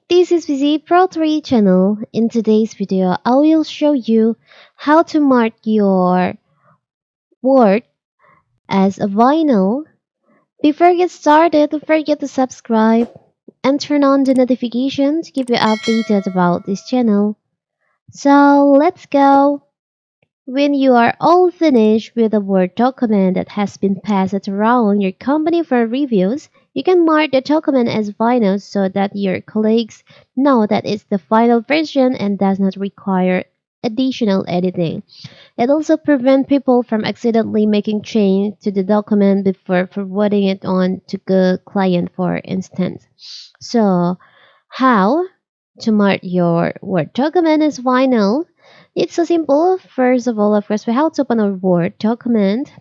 This is VZ Pro 3 channel. In today's video, I will show you how to mark your word as a vinyl. Before we get started, don't forget to subscribe and turn on the notification to keep you updated about this channel. So let's go. When you are all finished with a Word document that has been passed around your company for reviews, you can mark the document as final so that your colleagues know that it's the final version and does not require additional editing. It also prevents people from accidentally making changes to the document before forwarding it on to the client, for instance. So, how to mark your Word document as final? It's so simple. First of all, of course, we have to open a Word document.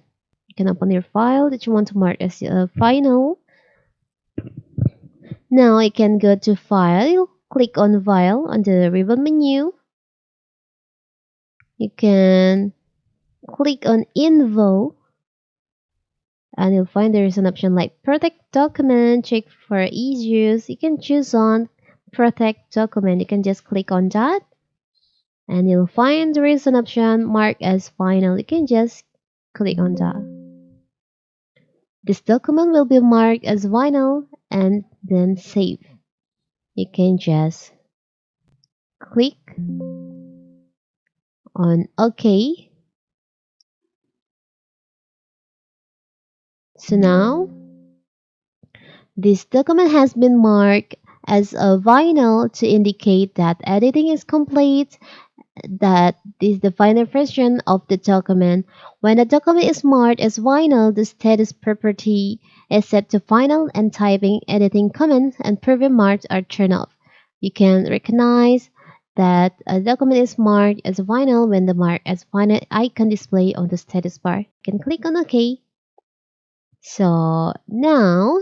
You can open your file that you want to mark as final. Now you can go to File, click on File on the ribbon menu. You can click on Info, and you'll find there is an option like Protect Document, check for ease use. You can choose on Protect Document. You can just click on that, and you'll find there is an option Mark as Final. You can just click on that. This document will be marked as final and then save. You can just click on OK. So now, this document has been marked as a vinyl to indicate that editing is complete, that is the final version of the document. When the document is marked as vinyl, the status property is set to final and typing, editing comments, and preview marks are turned off. You can recognize that a document is marked as vinyl when the mark as final icon display on the status bar. You can click on OK. So now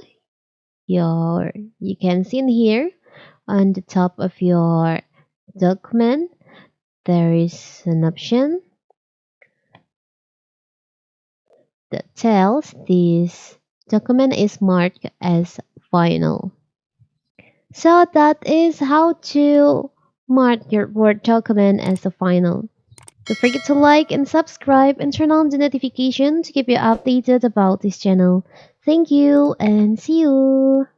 you can see in here on the top of your document there is an option that tells this document is marked as final. So that is how to mark your Word document as a final. Don't forget to like and subscribe and turn on the notification to keep you updated about this channel. Thank you and see you.